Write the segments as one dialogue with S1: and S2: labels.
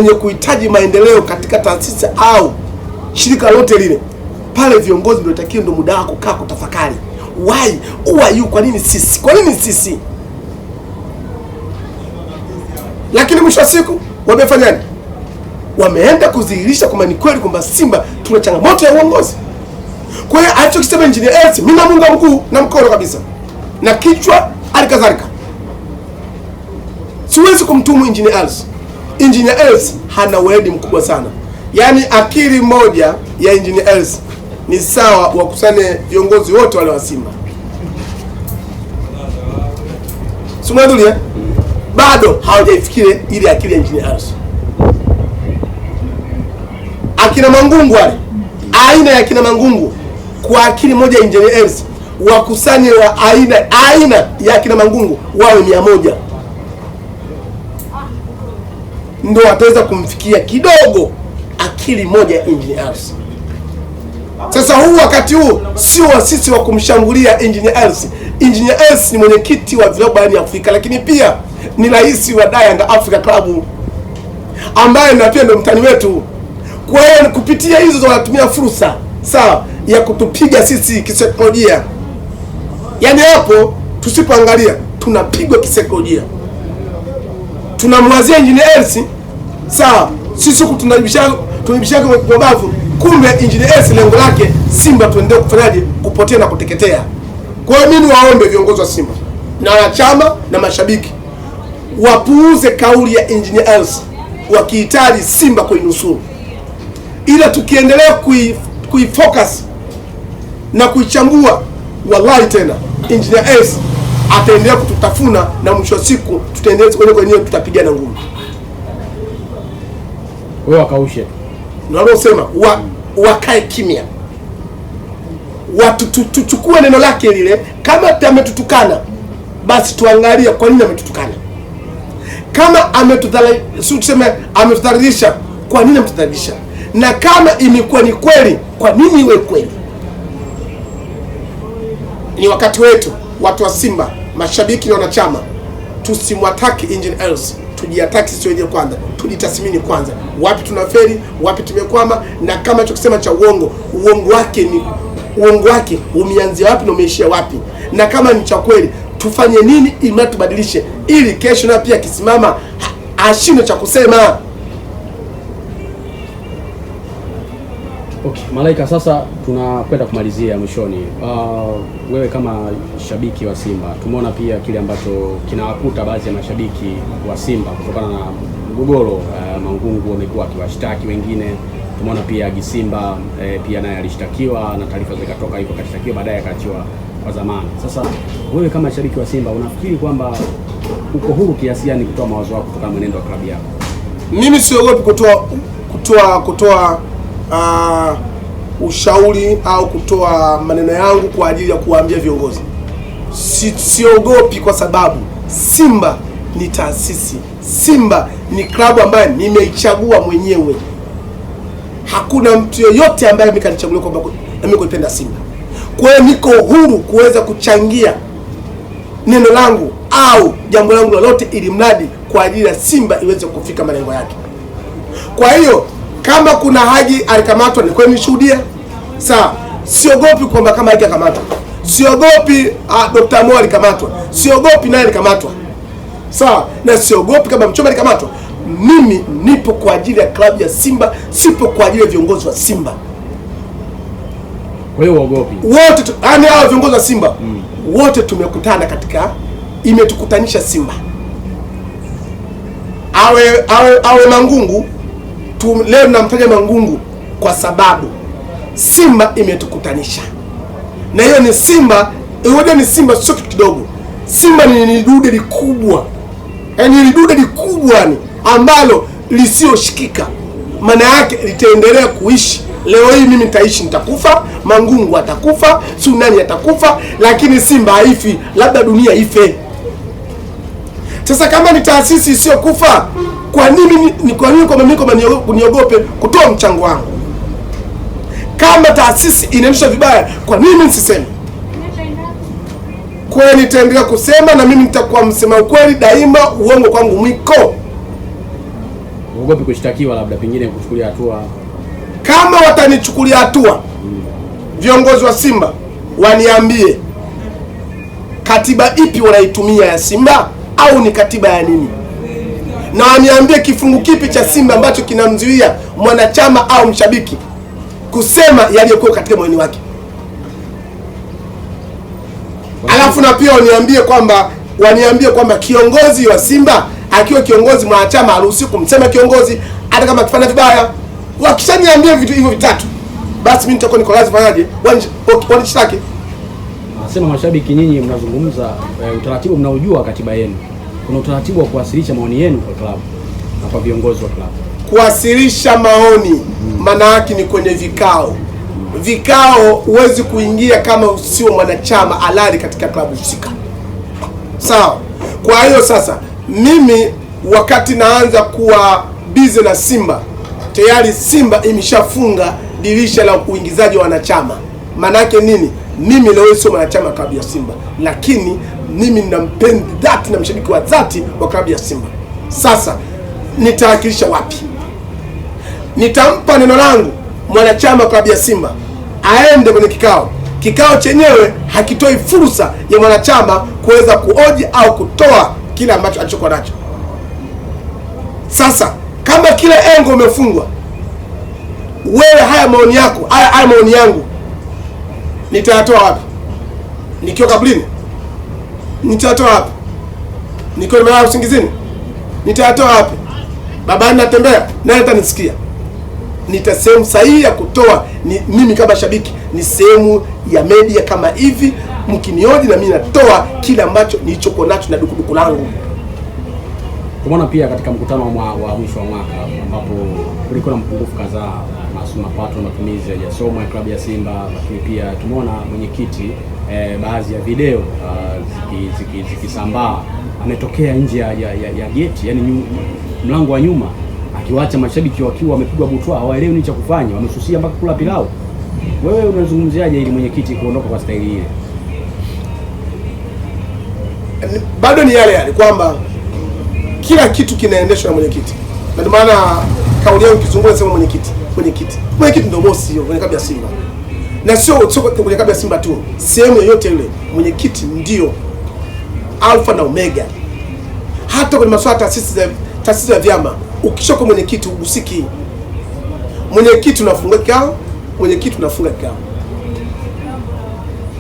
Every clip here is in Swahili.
S1: wenye kuhitaji maendeleo katika taasisi au shirika lote lile, pale viongozi ndio takiwa, ndio muda wako kukaa kutafakari. Why? Who are you? Kwa nini sisi? Kwa nini sisi? Lakini mwisho wa siku wamefanyaje? Wameenda kudhihirisha kwamba ni kweli kwamba Simba tuna changamoto ya uongozi. Kwa hiyo alichokisema Engineer Hersi, mimi namunga mguu na mkono kabisa, na kichwa alikadhalika. Siwezi kumtumu Engineer Hersi. Engineer Hersi hana weledi mkubwa sana. Yaani akili moja ya Engineer Hersi ni sawa wakusanye viongozi wote wale wa Simba. Sumadulia bado hawajaifikiria ile akili ya Engineer Hersi. Akina Mangungu wale, aina ya kina Mangungu kwa akili moja ya Engineer Hersi wakusanye wa aina ya kina Mangungu wawe 100. Ndio wataweza kumfikia kidogo akili moja ya Engineer Hersi. Sasa huu wakati huu sio wa sisi wa kumshambulia Engineer Hersi. Engineer Hersi ni mwenyekiti wa vilabu barani Afrika, lakini pia ni rais wa Yanga Africa Club ambaye na pia ndio mtani wetu. Kwa hiyo kupitia hizo wanatumia fursa sawa ya kutupiga sisi kisaikolojia. Yaani hapo tusipoangalia tunapigwa kisaikolojia. Tunamwazia Engineer Hersi sawa, sisi tunabishana kwa bavu, kumbe Engineer Hersi lengo lake Simba tuendelee kufanyaje? Kupotea na kuteketea. Kwa hiyo mimi waombe viongozi wa Simba na wanachama na mashabiki wapuuze kauli ya Engineer Hersi wakihitaji Simba kuinusuru. Ila tukiendelea kuifocus na kuichambua, wallahi tena Engineer Hersi ataendelea kututafuna na mwisho wa siku tutaendelea kwenyewe tutapigana ngumi.
S2: Wewe wakaushe.
S1: Nalosema wakae kimya. Tuchukue neno lake lile, kama ametutukana basi tuangalie kwa nini ametutukana. Kama ametudhalilisha, kwa nini ametudhalilisha? Na kama imekuwa ni kweli, kwa nini iwe kweli? Ni wakati wetu, watu wa Simba, mashabiki na wanachama, tusimwataki Engineer Hersi, tujiataki sisi wenyewe kwanza, tujitathmini kwanza. Wapi tunafeli, wapi tumekwama, na kama chokisema cha uongo wake umeanzia wapi na umeishia wapi? Na kama ni cha kweli, tufanye nini ili tubadilishe, ili kesho na pia kisimama ashinde cha kusema.
S2: Okay, Malaika, sasa tunakwenda kumalizia mwishoni. Wewe kama shabiki wa Simba, tumeona pia kile ambacho kinawakuta baadhi ya mashabiki wa Simba kutokana na mgogoro. Mangungu amekuwa akiwashtaki wengine, tumeona pia Gisimba pia naye alishtakiwa na taarifa zikatoka hivyo kashtakiwa, baadaye akaachiwa kwa zamani. Sasa wewe kama shabiki wa Simba unafikiri kwamba uko huru kiasi gani kutoa mawazo yako kutokana na mwenendo wa klabu yako? Mimi
S1: siogopi kutoa ushauri au kutoa maneno yangu kwa ajili ya kuwaambia viongozi. Siogopi kwa sababu Simba ni taasisi. Simba ni klabu ambayo nimeichagua mwenyewe. Hakuna mtu yoyote ambaye amekanichagulia kwamba mimi kuipenda Simba. Kwa hiyo niko huru kuweza kuchangia neno langu au jambo langu lolote, ili mradi kwa ajili ya Simba iweze kufika malengo yake. Kwa hiyo kama kuna Haji alikamatwa, ni kweli nishuhudia. Sawa, siogopi kwamba kama Haji alikamatwa. Siogopi Dr. Mo alikamatwa. Siogopi naye alikamatwa. Sawa, na siogopi kama Mchoma alikamatwa. Mimi nipo kwa ajili ya klabu ya Simba, sipo kwa ajili ya viongozi wa Simba.
S2: Kwa hiyo uogopi.
S1: Wote yani hao viongozi wa Simba wote tumekutana katika, imetukutanisha Simba. Awe Mangungu, leo namtaja Mangungu kwa sababu Simba imetukutanisha. Na hiyo ni Simba, ni Simba sio kitu kidogo. Simba ni dude likubwa. Yaani ni dude likubwa ni ambalo lisioshikika. Maana yake litaendelea kuishi. Leo hii mimi nitaishi, nitakufa, Mangungu atakufa, Sunani atakufa, lakini Simba haifi, labda dunia ife. Sasa kama ni taasisi isiyo kufa, kwa nini kwa mimi kuniogope kutoa mchango wangu? Kama taasisi inaendeshwa vibaya, kwa nini nisiseme? Kwa hiyo nitaendelea kusema, na mimi nitakuwa msema ukweli daima, uongo kwangu mwiko.
S2: Uogopi kushtakiwa, labda pengine kuchukulia hatua?
S1: Kama watanichukulia hatua viongozi wa Simba waniambie katiba ipi wanaitumia ya Simba au ni katiba ya nini, na waniambie kifungu kipi cha Simba ambacho kinamzuia mwanachama au mshabiki kusema yaliyokuwa katika moyoni wake. Alafu na pia waniambie kwamba kiongozi wa Simba akiwa kiongozi mwanachama haruhusiwi kumsema kiongozi hata kama akifanya vibaya. Wakishaniambia vitu hivyo vitatu, basi mimi nitakuwa niko lazima fanyaje, wanishtaki.
S2: Nasema mashabiki, nyinyi mnazungumza utaratibu, mnaujua katiba yenu. Kuna utaratibu wa kuwasilisha maoni yenu kwa klabu na kwa viongozi wa klabu. Kuwasilisha maoni
S1: maana yake ni kwenye vikao. Vikao huwezi kuingia kama usio mwanachama halali katika klabu husika. Sawa. Kwa hiyo sasa mimi wakati naanza kuwa busy na Simba, tayari Simba imeshafunga dirisha la uingizaji wa wanachama. Maana yake nini? Mimi leo sio mwanachama klabu ya Simba, lakini mimi ninampenda dhati na mshabiki wa dhati wa klabu ya Simba. Sasa nitawakilisha wapi? Nitampa neno langu mwanachama wa klabu ya Simba aende kwenye kikao. Kikao chenyewe hakitoi fursa ya mwanachama kuweza kuoji au kutoa kile ambacho alichokuwa nacho. Sasa kama kila engo umefungwa, wewe haya maoni yako, haya maoni yangu nitayatoa wapi? Nikiwa kablini nitayatoa wapi? Nikiwa nimelala usingizini nitayatoa wapi? Babani natembea naye atanisikia. Nita sehemu sahihi ya kutoa ni mimi kama shabiki, ni sehemu ya media kama hivi, mkinioji na mimi natoa kile ambacho nilichokuwa nacho na dukuduku langu.
S2: Tumeona pia katika mkutano wa mwisho wa mwaka ambapo kulikuwa na mpungufu kadhaa, mapato na matumizi hajasomwa ya klabu ya Simba, lakini pia tumeona mwenyekiti baadhi ya video zikisambaa ametokea nje ya geti, yani mlango wa nyuma, akiwaacha mashabiki wakiwa wamepigwa butwa, hawaelewi nini cha kufanya, wamesusia mpaka kula pilau. Wewe unazungumziaje ili mwenyekiti kuondoka kwa staili ile?
S1: Bado ni yale kwamba kila kitu kinaendeshwa na mwenyekiti. Na ndio maana kauli yangu kizungumza sema mwenyekiti ndio bosi hiyo kwenye klabu ya Simba. Na sio kwenye klabu ya Simba tu, sehemu yoyote ile mwenyekiti ndio alfa na omega. Hata kwenye masuala taasisi ya vyama, ukishoka mwenyekiti usiki. Mwenyekiti unafunga kikao, mwenyekiti unafunga kikao.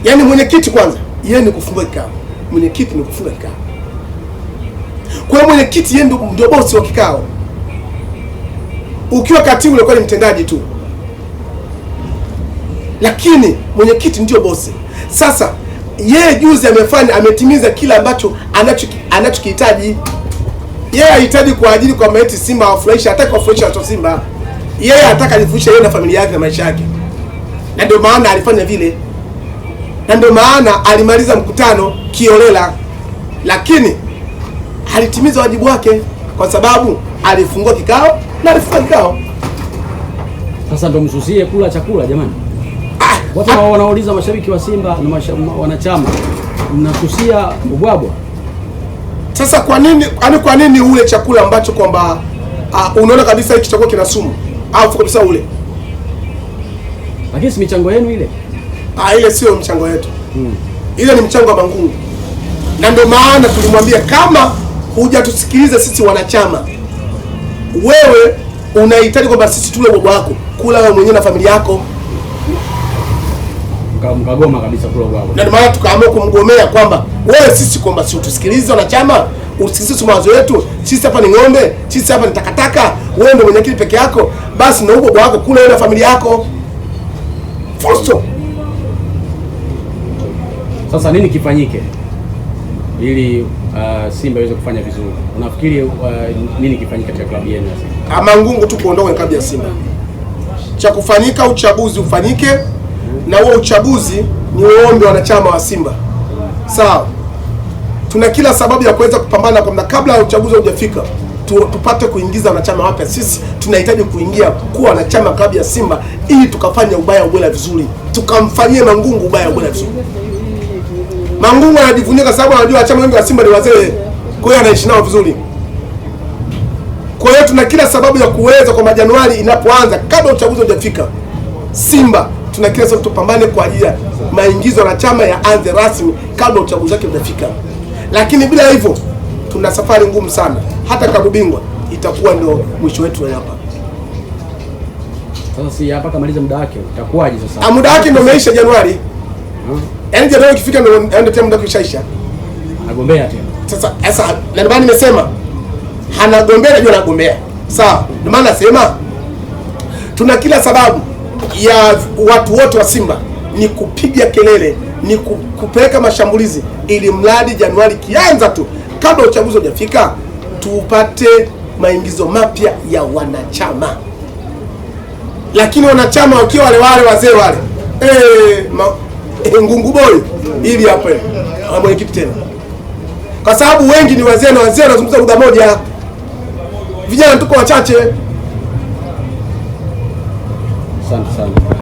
S1: Yaani mwenyekiti kwanza, yeye ni kufunga kikao. Mwenyekiti ni kufunga kikao. Kwa hiyo mwenyekiti yeye ndio bosi wa kikao. Ukiwa katibu unakuwa ni mtendaji tu, lakini mwenyekiti ndio bosi. Sasa yeye juzi ametimiza kila ambacho anachokihitaji. Yeye hahitaji kwa ajili kwa maeti Simba wafurahisha, hataki kuwafurahisha watu Simba. Yeye anataka alifuisha yeye na familia yake na maisha yake. Na ndio maana alifanya vile. Na ndio maana alimaliza mkutano kiolela, lakini alitimiza wajibu wake kwa sababu alifungua kikao na alifunga kikao.
S2: Sasa ndo msusie kula chakula jamani. Watu wanauliza mashabiki wa Simba na wanachama, mnasusia ubwabwa.
S1: Sasa kwa nini ule chakula ambacho kwamba unaona kabisa hiki chakula kina sumu au kabisa ule?
S2: Lakini si michango yenu ile?
S1: Ile sio mchango yetu. Ile ni mchango wa Mangungu. Na ndio maana tulimwambia kama hujatusikiliza sisi wanachama, wewe unahitaji kwamba sisi tule ubwabwa wako, kula wewe mwenyewe na familia yako.
S2: Mkagoma kabisa kula ubwabwa.
S1: Na ndio maana tukaamua kumgomea kwamba wewe sisi kwamba si utusikilize wanachama, usikilize mawazo yetu. Sisi hapa ni ng'ombe, sisi hapa ni takataka, wewe ndio mwenyekiti peke yako, basi na ubwabwa wako kula wewe na familia yako. Fusto.
S2: Sasa nini kifanyike ili Simba iweze kufanya vizuri? Unafikiri nini kifanyike katika klabu yenu ya Simba?
S1: Mangungu tu kuondoka kwenye klabu ya Simba. Cha kufanyika uchaguzi ufanyike, na huo uchaguzi ni uombe wanachama wa Simba. Sawa. Tuna kila sababu ya kuweza kupambana kwa kabla ya uchaguzi hujafika. Tupate kuingiza wanachama wapya. Sisi tunahitaji kuingia kuwa wanachama klabu ya Simba ili tukafanya ubaya ubora vizuri. Tukamfanyie Mangungu ubaya ubora vizuri. Mangungu anajivunia kwa sababu anajua wanachama wengi wa Simba ni wazee. Kwa hiyo anaishi nao vizuri. Kwa hiyo tuna kila sababu ya kuweza kwa Januari inapoanza, kabla uchaguzi hujafika, Simba tuna kila sababu tupambane kwa ajili ya maingizo na chama yaanze rasmi kabla uchaguzi wake hujafika. Lakini bila hivyo tuna safari ngumu sana, hata klabu bingwa itakuwa ndio mwisho wetu hapa.
S2: Sasa si hapa kamaliza muda wake, itakuwaje sasa?
S1: Muda wake ndio umeisha Januari. Yaani Januari ikifika ndio tena muda ukishaisha.
S2: Anagombea tena.
S1: Sasa na ndio maana nimesema anagombea, najua anagombea. Sawa. Ndio maana nasema tuna kila sababu ya watu wote wa Simba ni kupiga kelele, ni kupeleka mashambulizi, ili mradi Januari kianza tu kabla uchaguzi hujafika tupate maingizo mapya ya wanachama. Lakini wanachama wakiwa wale wazee wale ngungu boy hivi hapa mwenyekiti tena, kwa sababu wengi ni wazee na wazee wanazungumza lugha moja, vijana tuko wachache.
S2: Asante sana.